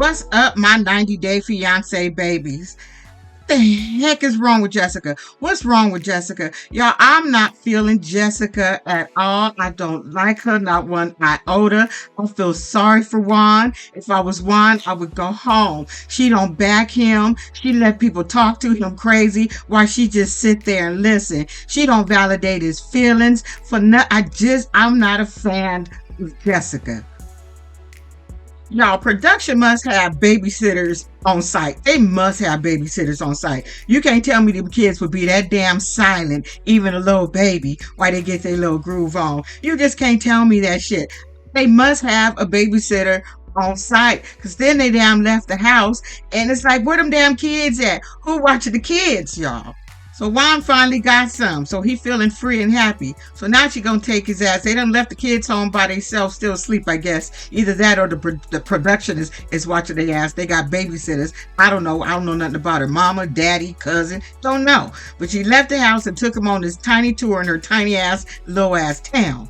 What's up, my 90-day fiance babies? What the heck is wrong with Jessica? What's wrong with Jessica? Y'all, I'm not feeling Jessica at all. I don't like her, not one iota. I feel sorry for Juan. If I was Juan, I would go home. She don't back him. She let people talk to him crazy while she just sit there and listen. She don't validate his feelings for I'm not a fan of Jessica. Y'all, production must have babysitters on site. They must have babysitters on site. You can't tell me the kids would be that damn silent, even a little baby, while they get their little groove on. You just can't tell me that shit. They must have a babysitter on site, because then they damn left the house, and it's like, where them damn kids at? Who watching the kids, y'all? So Juan finally got some, so he feeling free and happy. So now she gonna take his ass. They done left the kids home by themselves, still asleep, I guess. Either that or the production is watching their ass. They got babysitters. I don't know nothing about her. Mama, daddy, cousin, don't know. But she left the house and took him on this tiny tour in her tiny ass, low ass town.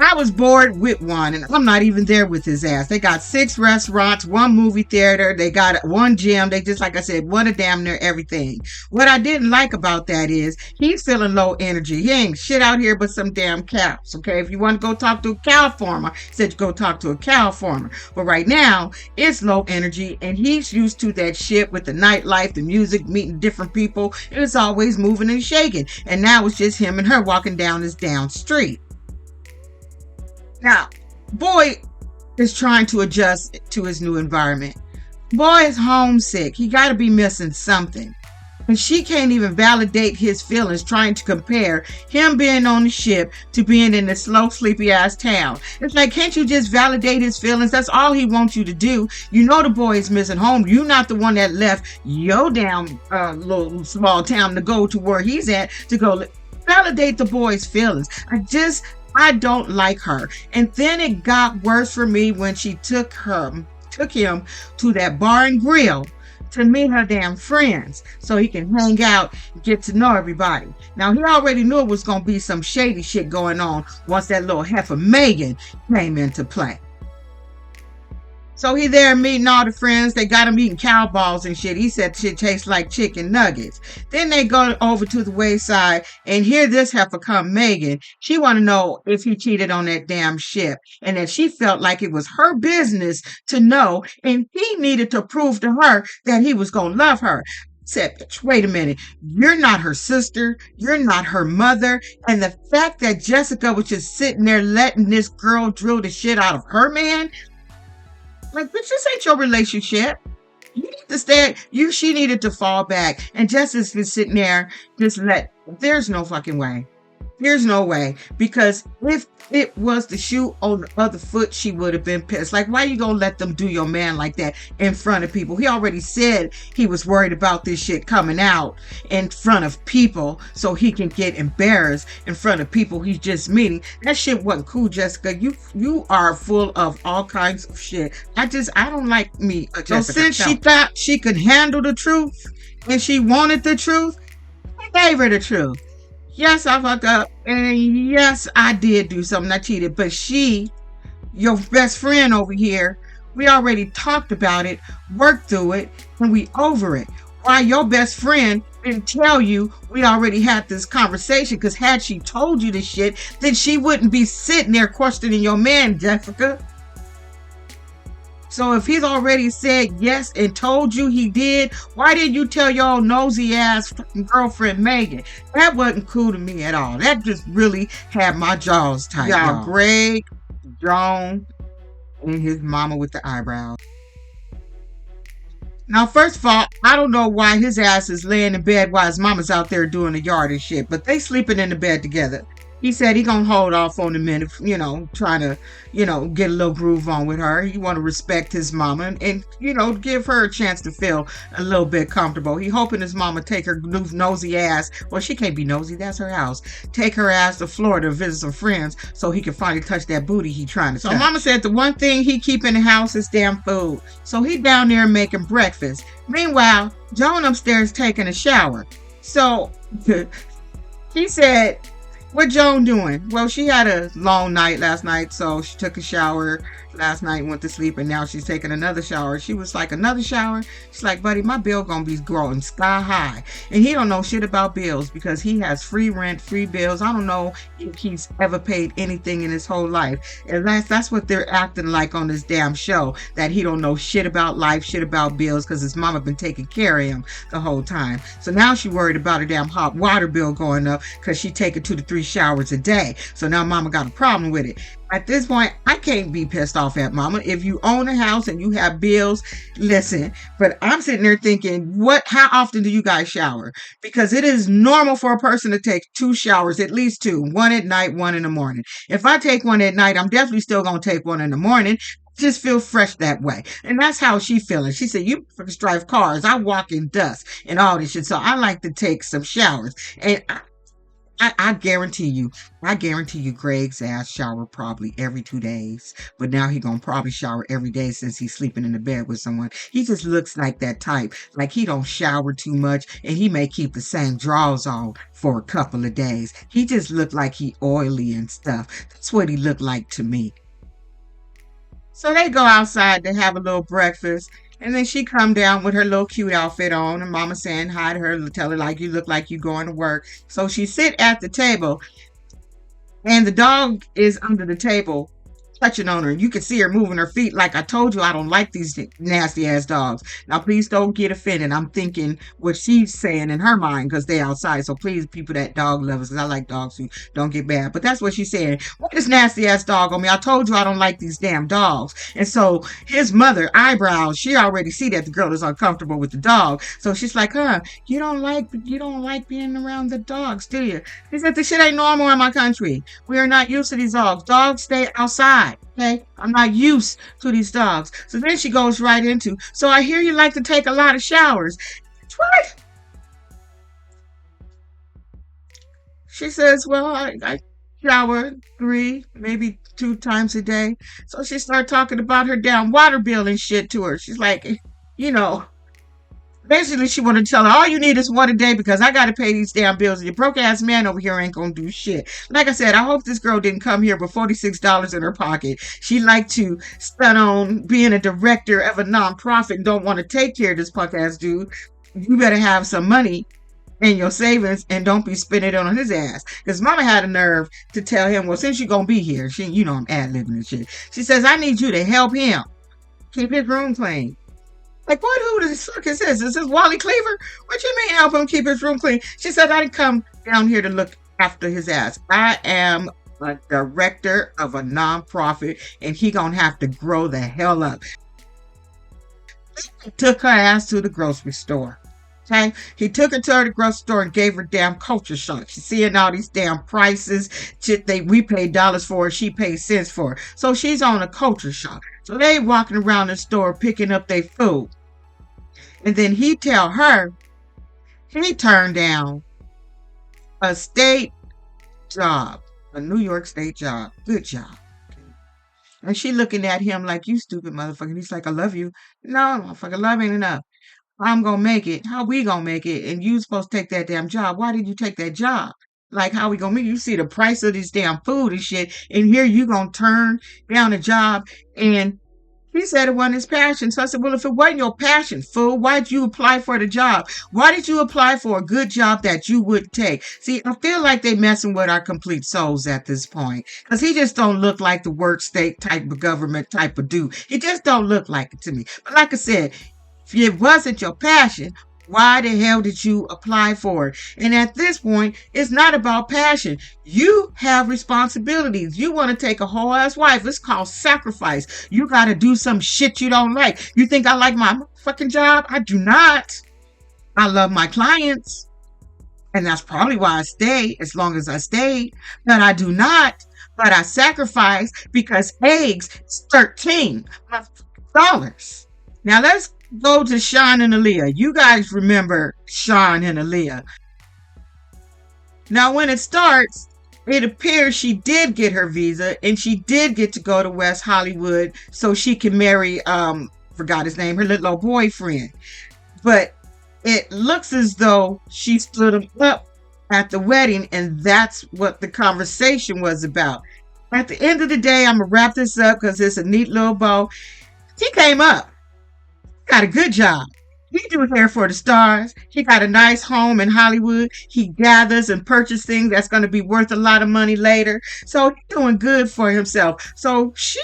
I was bored with Juan, and I'm not even there with his ass. They got 6 restaurants, 1 movie theater, they got 1 gym. They just, like I said, want a damn near everything. What I didn't like about that is he's feeling low energy. He ain't shit out here but some damn cows, okay? If you want to go talk to a cow farmer, he said you go talk to a cow farmer. But right now, it's low energy, and he's used to that shit with the nightlife, the music, meeting different people. It's always moving and shaking. And now it's just him and her walking down this down street. Now, boy is trying to adjust to his new environment. Boy is homesick. He got to be missing something. And she can't even validate his feelings, trying to compare him being on the ship to being in this slow, sleepy-ass town. It's like, can't you just validate his feelings? That's all he wants you to do. You know the boy is missing home. You're not the one that left your damn little small town to go to where he's at, to go validate the boy's feelings. I don't like her. And then it got worse for me when she took him to that bar and grill to meet her damn friends so he can hang out and get to know everybody. Now, he already knew it was going to be some shady shit going on once that little heifer Megin came into play. So he there meeting all the friends. They got him eating cow balls and shit. He said shit tastes like chicken nuggets. Then they go over to the wayside, and here this heifer come Megin. She want to know if he cheated on that damn ship, and that she felt like it was her business to know, and he needed to prove to her that he was going to love her. Said, bitch, wait a minute. You're not her sister. You're not her mother. And the fact that Jessica was just sitting there letting this girl drill the shit out of her man, like, bitch, this ain't your relationship. You need to stay. She needed to fall back. And Jessica's been sitting there, there's no fucking way. There's no way. Because if it was the shoe on the other foot, she would have been pissed. Like, why you gonna let them do your man like that in front of people? He already said he was worried about this shit coming out in front of people so he can get embarrassed in front of people he's just meeting. That shit wasn't cool, Jessica. You are full of all kinds of shit. I don't like me, Jessica. So since she thought she could handle the truth and she wanted the truth, I gave her the truth. Yes, I fucked up, and yes, I did do something. I cheated, but your best friend over here, we already talked about it, worked through it, and we over it. Why your best friend didn't tell you we already had this conversation? Because had she told you this shit, then she wouldn't be sitting there questioning your man, Jessica. So if he's already said yes and told you he did, why didn't you tell your nosy ass fucking girlfriend Megin? That wasn't cool to me at all. That just really had my jaws tight. Y'all, Greg, Joan, and his mama with the eyebrows. Now, first of all, I don't know why his ass is laying in bed while his mama's out there doing the yard and shit, but they sleeping in the bed together. He said he gonna hold off on a minute, trying to, get a little groove on with her. He want to respect his mama and give her a chance to feel a little bit comfortable. He hoping his mama take her nosy ass. Well, she can't be nosy. That's her house. Take her ass to Florida to visit some friends so he can finally touch that booty he trying to touch. So mama said the one thing he keep in the house is damn food. So he down there making breakfast. Meanwhile, Joan upstairs taking a shower. So he said What Joan doing? Well, she had a long night last night, so she took a shower last night, went to sleep, and now she's taking another shower. She was like, another shower? She's like, buddy, my bill gonna be growing sky high. And he don't know shit about bills because he has free rent, free bills. I don't know if he's ever paid anything in his whole life. And that's what they're acting like on this damn show, that he don't know shit about life, shit about bills, because his mama been taking care of him the whole time. So now she worried about her damn hot water bill going up because she taking 2 to 3 showers a day. So now mama got a problem with it. At this point, I can't be pissed off at mama. If you own a house and you have bills, listen. But I'm sitting there thinking, how often do you guys shower? Because it is normal for a person to take 2 showers, at least 2. One at night, one in the morning. If I take one at night, I'm definitely still going to take one in the morning. Just feel fresh that way. And that's how she feeling. She said, you drive cars. I walk in dust and all this shit. So I like to take some showers. And I guarantee you Greg's ass shower probably every 2 days. But now he gonna probably shower every day since he's sleeping in the bed with someone. He just looks like that type. Like he don't shower too much and he may keep the same drawers on for a couple of days. He just looked like he oily and stuff. That's what he looked like to me. So they go outside to have a little breakfast. And then she come down with her little cute outfit on, and mama saying hi to her, tell her like you look like you going to work. So she sit at the table, and the dog is under the table touching on her. You can see her moving her feet. Like I told you, I don't like these nasty ass dogs. Now please don't get offended. I'm thinking what she's saying in her mind because they outside. So please, people that dog lovers, because I like dogs who don't get bad. But that's what she's saying. What is nasty ass dog on me? I told you I don't like these damn dogs. And so his mother, eyebrows, she already see that the girl is uncomfortable with the dog. So she's like, you don't like being around the dogs, do you? She said the shit ain't normal in my country. We are not used to these dogs. Dogs stay outside. Okay, I'm not used to these dogs. So then she goes right into, so I hear you like to take a lot of showers. What? She says, well, I shower 3, maybe 2 times a day. So she started talking about her damn water bill and shit to her. She's like, basically she wanted to tell her, all you need is one a day because I got to pay these damn bills and your broke ass man over here ain't gonna do shit. Like I said, I hope this girl didn't come here with $46 in her pocket. She like to stun on being a director of a nonprofit and don't want to take care of this punk ass dude. You better have some money in your savings and don't be spending it on his ass. Because mama had a nerve to tell him, well, since you're gonna be here, I'm ad-libbing and shit. She says, I need you to help him keep his room clean. Like, what? Who the fuck is this? Is this Wally Cleaver? What you mean help him keep his room clean? She said, I didn't come down here to look after his ass. I am a director of a nonprofit, and he gonna have to grow the hell up. He took her ass to the grocery store. Okay? He took her to the grocery store and gave her damn culture shock. She's seeing all these damn prices. Shit we pay dollars for, she pays cents for. So she's on a culture shock. So they walking around the store picking up their food. And then he tell her he turned down a state job, a New York state job. Good job. And she looking at him like, you stupid motherfucker. And he's like, I love you. No, motherfucker, love ain't enough. I'm gonna make it. How we gonna make it? And you supposed to take that damn job. Why did you take that job? Like, how we gonna make it? You see the price of this damn food and shit, and here you gonna turn down a job. And he said it wasn't his passion. So I said, well, if it wasn't your passion, fool, why'd you apply for the job? Why did you apply for a good job that you would take? See, I feel like they messing with our complete souls at this point. Because he just don't look like the work state type of government type of dude. He just don't look like it to me. But like I said, if it wasn't your passion, why the hell did you apply for it? And at this point, it's not about passion. You have responsibilities. You want to take a whole ass wife. It's called sacrifice. You got to do some shit you don't like. You think I like my fucking job? I do not. I love my clients. And that's probably why I stay as long as I stayed. But I do not. But I sacrifice because eggs is $13. Now let's go to Sha and Aaliyah. You guys remember Sha and Aaliyah. Now when it starts, it appears she did get her visa and she did get to go to West Hollywood so she can marry, forgot his name, her little boyfriend. But it looks as though she stood him up at the wedding, and that's what the conversation was about. At the end of the day, I'm gonna wrap this up because it's a neat little bow. He came up, got a good job. He do hair for the stars. He got a nice home in Hollywood. He gathers and purchases things that's going to be worth a lot of money later. So he's doing good for himself. So she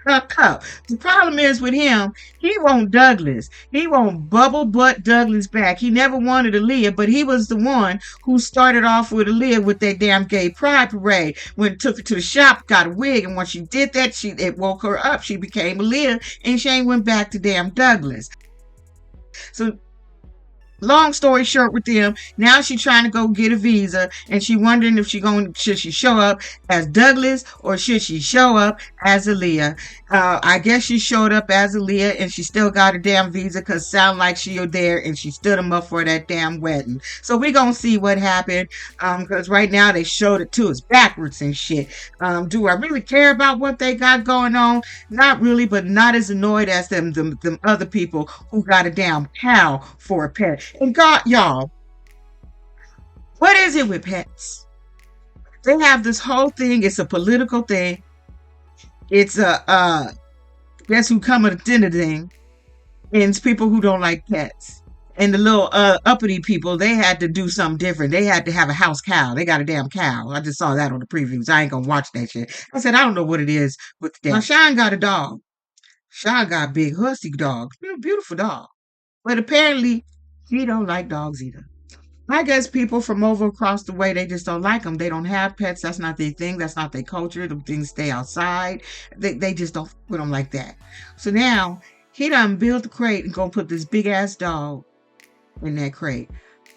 hooked up. The problem is with him, he won't Douglas. He won't bubble butt Douglas back. He never wanted Aaliyah, but he was the one who started off with Aaliyah with that damn gay pride parade. When took her to the shop, got a wig, and when she did that, it woke her up. She became Aaliyah, and she ain't went back to damn Douglas. So long story short with them, now she's trying to go get a visa, and she wondering if should she show up as Douglas or should she show up as Aaliyah. I guess she showed up as Aaliyah, and she still got a damn visa because sound like she was there, and she stood him up for that damn wedding. So we gonna see what happened, because right now they showed it to us backwards and shit. Do I really care about what they got going on? Not really, but not as annoyed as them other people who got a damn cow for a pet. And God, y'all, what is it with pets? They have this whole thing. It's a political thing. It's a guess who come at a dinner thing. And it's people who don't like pets. And the little uppity people, they had to do something different. They had to have a house cow. They got a damn cow. I just saw that on the previews. I ain't gonna watch that shit. I said, I don't know what it is with the damn. Now, Sean got a dog. Sean got a big husky dog. Beautiful dog. But apparently, he don't like dogs either. I guess people from over across the way, they just don't like them. They don't have pets. That's not their thing. That's not their culture. The things stay outside. They just don't put them like that. So now, he done built the crate and gonna put this big ass dog in that crate.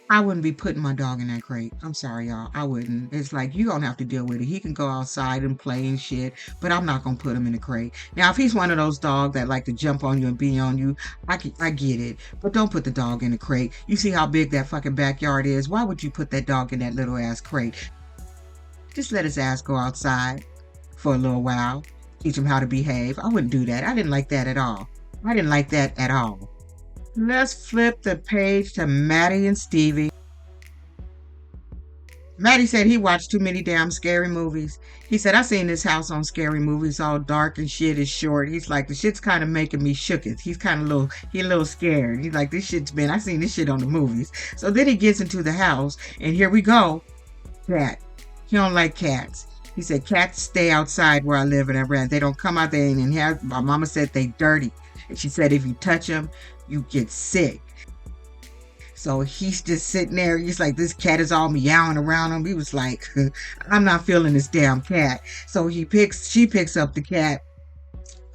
I wouldn't be putting my dog in that crate. I'm sorry, y'all. I wouldn't. It's like, you don't have to deal with it. He can go outside and play and shit, but I'm not going to put him in a crate. Now, if he's one of those dogs that like to jump on you and be on you, I get it. But don't put the dog in a crate. You see how big that fucking backyard is? Why would you put that dog in that little ass crate? Just let his ass go outside for a little while. Teach him how to behave. I wouldn't do that. I didn't like that at all. I didn't like that at all. Let's flip the page to Maddie and Stevie. Maddie said he watched too many damn scary movies. He said, I seen this house on scary movies, all dark and shit is short. He's like, the shit's kind of making me shooketh. He's kind of a little scared. He's like, I seen this shit on the movies. So then he gets into the house, and here we go. Cat. He don't like cats. He said, cats stay outside where I live and I ran. They don't come out there and have, my mama said they dirty. And she said, if you touch them, you get sick. So he's just sitting there. He's like, this cat is all meowing around him. He was like, I'm not feeling this damn cat. So she picks up the cat.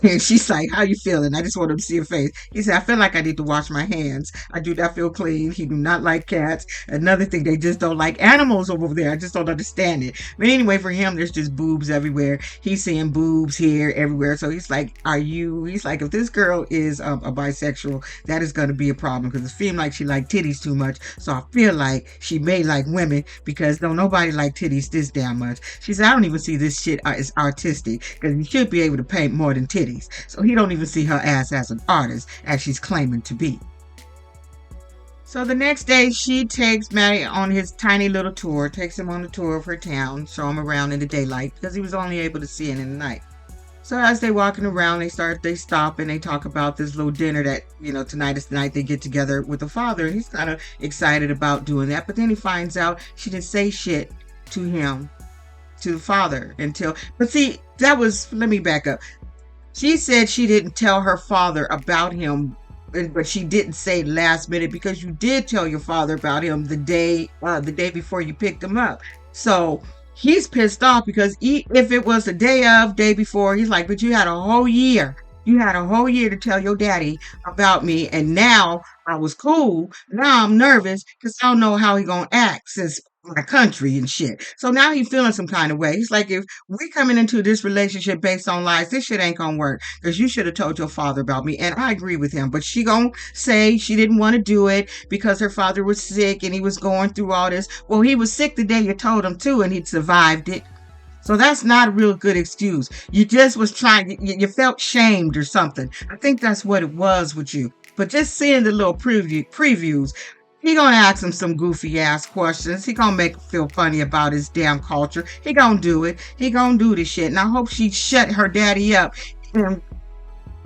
And she's like, how you feeling? I just want him to see her face. He said, I feel like I need to wash my hands. I do not feel clean. He do not like cats. Another thing, they just don't like animals over there. I just don't understand it. But anyway, for him, there's just boobs everywhere. He's seeing boobs here, everywhere. So he's like, he's like, if this girl is a bisexual, that is going to be a problem. Because it seems like she like titties too much. So I feel like she may like women because don't nobody like titties this damn much. She said, I don't even see this shit as artistic. Because you should be able to paint more than titties. So he don't even see her ass as an artist as she's claiming to be. So the next day she takes Maddie on his tiny little tour, takes him on the tour of her town, show him around in the daylight because he was only able to see it in the night. So as they walking around, they stop and they talk about this little dinner that, tonight is the night they get together with the father, and he's kind of excited about doing that. But then he finds out she didn't say shit to him, to the father but see, let me back up. She said she didn't tell her father about him, but she didn't say last minute because you did tell your father about him the day before you picked him up. So he's pissed off because if it was the day before, he's like, but you had a whole year. You had a whole year to tell your daddy about me, and now I was cool. Now I'm nervous because I don't know how he gonna act since my country and shit. So now he's feeling some kind of way. He's like, if we coming into this relationship based on lies, this shit ain't gonna work because you should have told your father about me. And I agree with him, but she gonna say she didn't want to do it because her father was sick and he was going through all this. Well, he was sick the day you told him to, and he'd survived it. So that's not a real good excuse. You just was you felt shamed or something. I think that's what it was with you. But just seeing the little previews, He gonna ask him some goofy ass questions. He gonna make him feel funny about his damn culture. He gonna do it. He gonna do this shit. And I hope she shut her daddy up. And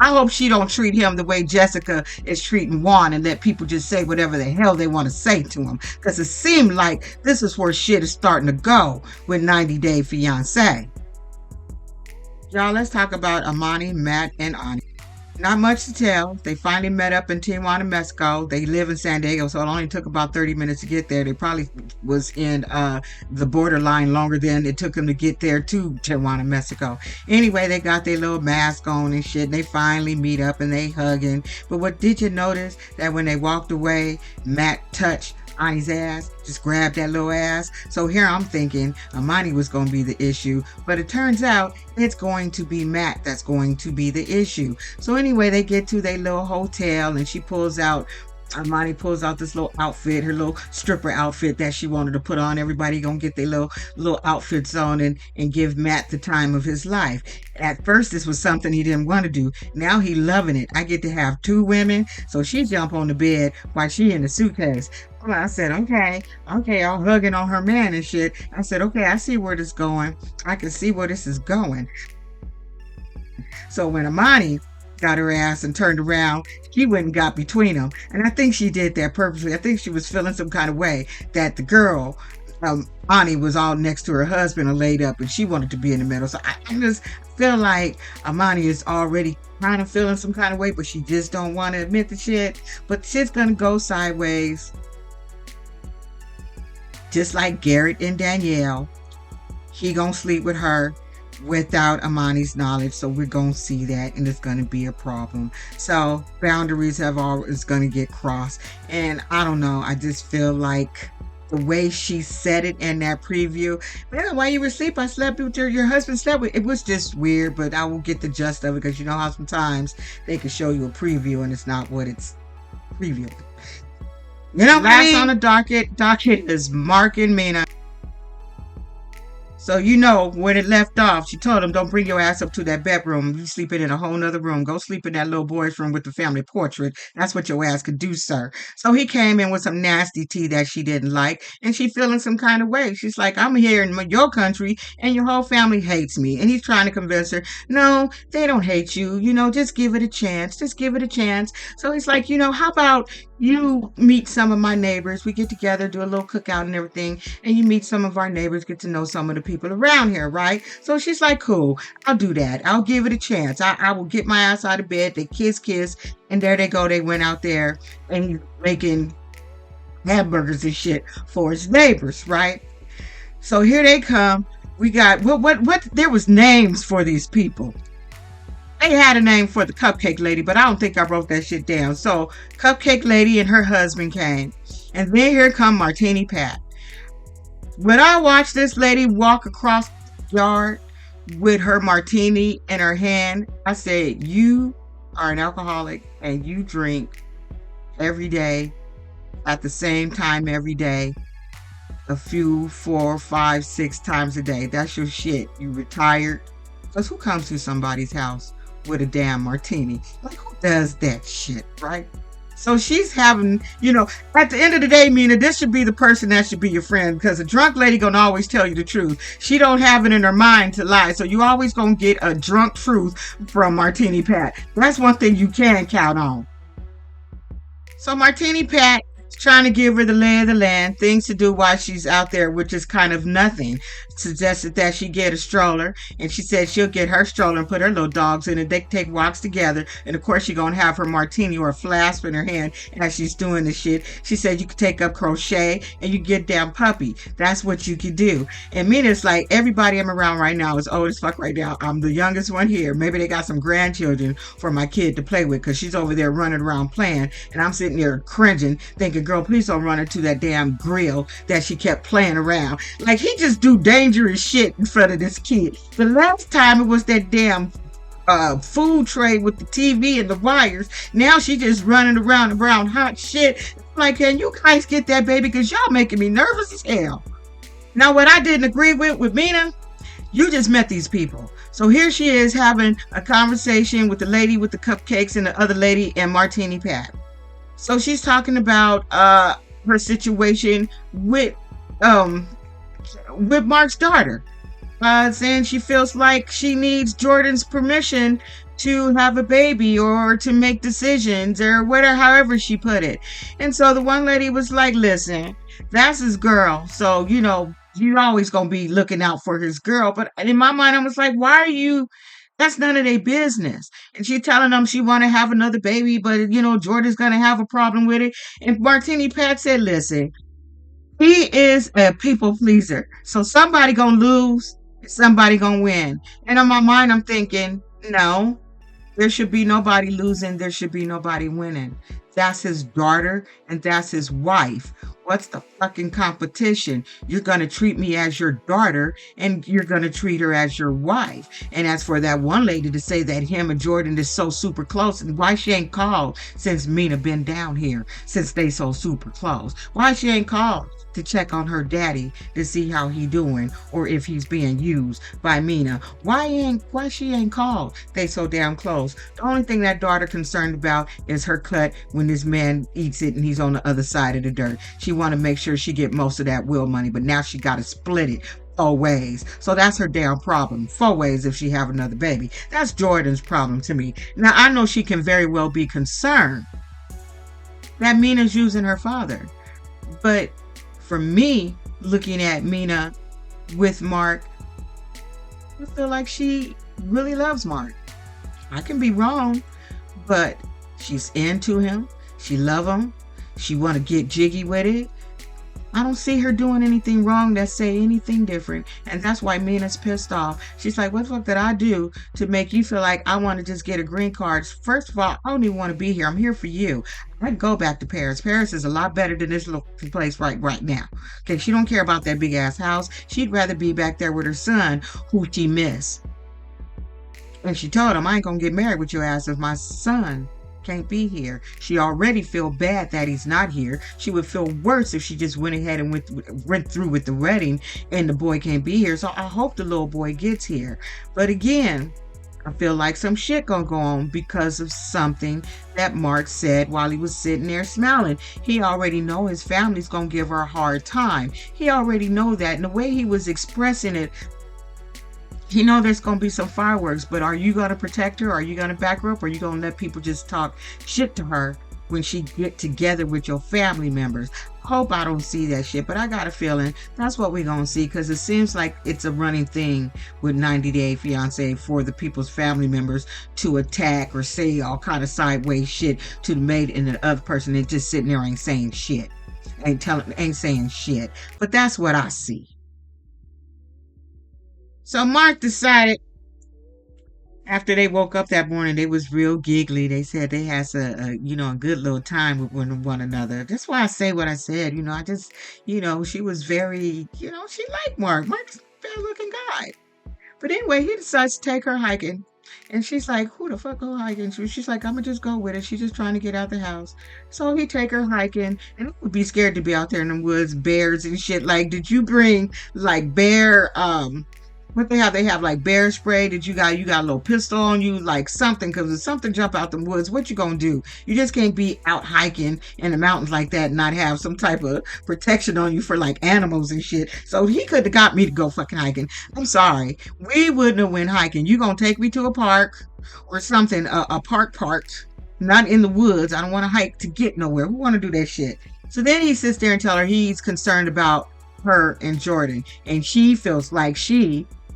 I hope she don't treat him the way Jessica is treating Juan and let people just say whatever the hell they want to say to him. Because it seemed like this is where shit is starting to go with 90 Day Fiancé. Y'all, let's talk about Amani, Matt, and Anie. Not much to tell. They finally met up in Tijuana, Mexico. They live in San Diego, so it only took about 30 minutes to get there. They probably was in the borderline longer than it took them to get there to Tijuana, Mexico. Anyway, they got their little mask on and shit, and they finally meet up and they hugging. But what did you notice? That when they walked away, Matt touched Anie's ass, just grabbed that little ass. So here I'm thinking Amani was going to be the issue, but it turns out it's going to be Matt that's going to be the issue. So anyway, they get to their little hotel and Amani pulls out this little outfit, her little stripper outfit that she wanted to put on. Everybody gonna get their little outfits on and give Matt the time of his life. At first, this was something he didn't want to do. Now he loving it. I get to have two women, so she jump on the bed while she in the suitcase. Well, I said, okay, all hugging on her man and shit. I said, okay, I see where this is going. I can see where this is going. So when Amani got her ass and turned around, she went and got between them. And I think she did that purposely. I think she was feeling some kind of way that the girl, Anie, was all next to her husband and laid up and she wanted to be in the middle. So I just feel like Amani is already kind of feeling some kind of way, but she just don't want to admit the shit. But shit's gonna go sideways. Just like Garrett and Danielle. He gonna sleep with her without Amani's knowledge, so we're gonna see that, and it's gonna be a problem. So boundaries is gonna get crossed, and I don't know. I just feel like the way she said it in that preview, man, while you were asleep, I slept with your husband slept with. It was just weird, but I will get the gist of it because you know how sometimes they can show you a preview and it's not what it's previewing. You know, last on the docket is Mark and Mina. So you know, when it left off, she told him, don't bring your ass up to that bedroom. You sleeping in a whole nother room. Go sleep in that little boy's room with the family portrait. That's what your ass could do, sir. So he came in with some nasty tea that she didn't like, and she feeling some kind of way. She's like, I'm here in your country, and your whole family hates me. And he's trying to convince her, no, they don't hate you. You know, just give it a chance. Just give it a chance. So he's like, you know, how about you meet some of my neighbors? We get together, do a little cookout and everything, and you meet some of our neighbors, get to know some of the people around here, right? So she's like, cool, I'll do that. I'll give it a chance. I will get my ass out of bed. They kiss, and there they go. They went out there and he's making hamburgers and shit for his neighbors, right? So here they come. We got what there was names for these people. They had a name for the cupcake lady, but I don't think I wrote that shit down. So cupcake lady and her husband came, and then here come Martini Pat. When I watched this lady walk across the yard with her martini in her hand, I said, you are an alcoholic and you drink every day at the same time every day, a few, 4, 5, 6 times a day. That's your shit. You retired. Because who comes to somebody's house with a damn martini? Like, who does that shit, right? So she's having, you know, at the end of the day, Mina, this should be the person that should be your friend, because a drunk lady gonna always tell you the truth. She don't have it in her mind to lie, so you always gonna get a drunk truth from Martini Pat. That's one thing you can count on. So Martini Pat is trying to give her the lay of the land, things to do while she's out there, which is kind of nothing. Suggested that she get a stroller, and she said she'll get her stroller and put her little dogs in it. They take walks together, and of course she's gonna have her martini or a flask in her hand as she's doing the shit. She said you could take up crochet and you get damn puppy. That's what you could do. And Mina's like, everybody I'm around right now is old as fuck right now. I'm the youngest one here. Maybe they got some grandchildren for my kid to play with, because she's over there running around playing, and I'm sitting there cringing, thinking, girl, please don't run into that damn grill that she kept playing around. Like, he just do dangerous shit in front of this kid. The last time it was that damn food tray with the TV and the wires. Now she just running around hot shit. Like, can you guys get that, baby? Because y'all making me nervous as hell. Now, what I didn't agree with Mina, you just met these people. So here she is having a conversation with the lady with the cupcakes and the other lady and Martini Pat. So she's talking about her situation um with Mark's daughter, saying she feels like she needs Jordan's permission to have a baby or to make decisions or whatever, however she put it. And so the one lady was like, listen, that's his girl. So, you always going to be looking out for his girl. But in my mind, I was like, why are you? That's none of their business. And she telling them she want to have another baby, but, Jordan's going to have a problem with it. And Martini Pat said, listen, he is a people pleaser. So somebody going to lose, somebody going to win. And in my mind, I'm thinking, no, there should be nobody losing. There should be nobody winning. That's his daughter and that's his wife. What's the fucking competition? You're going to treat me as your daughter and you're going to treat her as your wife. And as for that one lady to say that him and Jordan is so super close, and why she ain't called since Mina been down here, since they so super close? Why she ain't called to check on her daddy to see how he doing or if he's being used by Mina? Why she ain't called? They so damn close. The only thing that daughter concerned about is her cut when this man eats it and he's on the other side of the dirt. She want to make sure she get most of that will money, but now she got to split it 4 ways. So that's her damn problem. 4 ways if she have another baby. That's Jordan's problem to me. Now I know she can very well be concerned that Mina's using her father, but for me, looking at Mina with Mark, I feel like she really loves Mark. I can be wrong, but she's into him. She love him. She want to get jiggy with it. I don't see her doing anything wrong that say anything different. And that's why Mina's pissed off. She's like, what the fuck did I do to make you feel like I want to just get a green card? First of all, I don't even want to be here. I'm here for you. I go back to Paris. Paris is a lot better than this little place right now. Okay, she don't care about that big ass house. She'd rather be back there with her son, who she miss. And she told him, I ain't gonna get married with your ass if my son can't be here. She already feel bad that he's not here. She would feel worse if she just went ahead and went through with the wedding and the boy can't be here. So I hope the little boy gets here. But again, I feel like some shit gonna go on because of something that Mark said while he was sitting there smiling. He already know his family's gonna give her a hard time. He already know that. And the way he was expressing it, you know there's going to be some fireworks, but are you going to protect her? Are you going to back her up? Or are you going to let people just talk shit to her when she get together with your family members? Hope I don't see that shit, but I got a feeling that's what we're going to see, because it seems like it's a running thing with 90 Day Fiancé for the people's family members to attack or say all kind of sideways shit to the maid and the other person and just sitting there ain't saying shit. Ain't saying shit. But that's what I see. So Mark decided, after they woke up that morning, they was real giggly. They said they had a good little time with one another. That's why I say what I said. I just, she was very, she liked Mark. Mark's a fair looking guy. But anyway, he decides to take her hiking. And she's like, who the fuck go hiking? She's like, I'm going to just go with it. She's just trying to get out the house. So he take her hiking, and I would be scared to be out there in the woods, bears and shit. Like, did you bring like bear, what they have like bear spray? Did you got a little pistol on you, like something? Because if something jump out the woods, what you gonna do? You just can't be out hiking in the mountains like that and not have some type of protection on you for like animals and shit. So he could have got me to go fucking hiking. I'm sorry, we wouldn't have went hiking. You gonna take me to a park or something, a park, not in the woods. I don't want to hike to get nowhere. Who want to do that shit? So then he sits there and tell her he's concerned about her and Jordan, and she feels like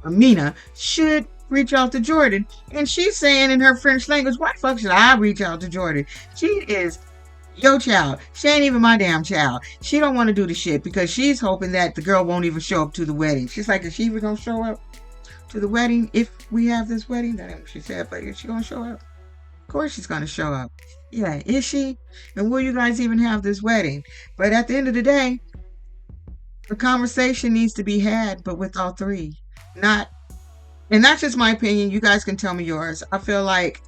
Mina should reach out to Jordan. And she's saying in her French language, why the fuck should I reach out to Jordan? She is your child. She ain't even my damn child. She don't want to do the shit because she's hoping that the girl won't even show up to the wedding. She's like, is she even gonna show up to the wedding if we have this wedding? That ain't what she said, but is she gonna show up? Of course she's gonna show up. Yeah, is she? And will you guys even have this wedding? But at the end of the day, the conversation needs to be had, but with all three. And that's just my opinion. You guys can tell me yours. I feel like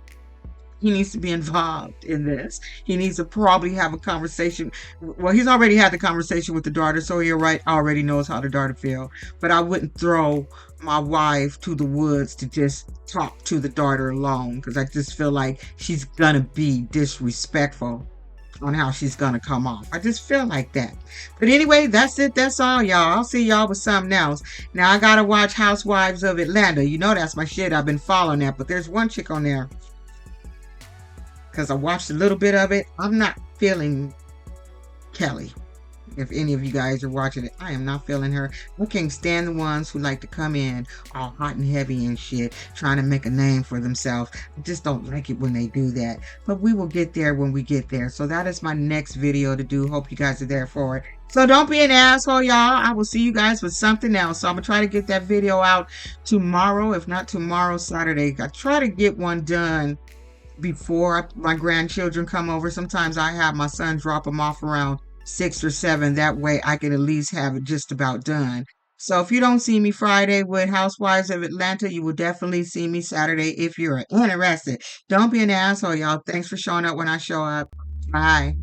he needs to be involved in this. He needs to probably have a conversation. Well, he's already had the conversation with the daughter, so he already knows how the daughter feel. But I wouldn't throw my wife to the woods to just talk to the daughter alone, because I just feel like she's gonna be disrespectful on how she's gonna come off. I just feel like that. But anyway, that's it. That's all, y'all. I'll see y'all with something else. Now I gotta watch Housewives of Atlanta. You know that's my shit. I've been following that. But there's one chick on there because I watched a little bit of it. I'm not feeling Kelly. If any of you guys are watching it, I am not feeling her. I can't stand the ones who like to come in all hot and heavy and shit, trying to make a name for themselves. I just don't like it when they do that. But we will get there when we get there. So that is my next video to do. Hope you guys are there for it. So don't be an asshole, y'all. I will see you guys with something else. So I'm going to try to get that video out tomorrow. If not tomorrow, Saturday. I try to get one done before my grandchildren come over. Sometimes I have my son drop them off around 6 or 7. That way I can at least have it just about done. So if you don't see me Friday with Housewives of Atlanta, you will definitely see me Saturday if you're interested. Don't be an asshole, y'all. Thanks for showing up when I show up. Bye.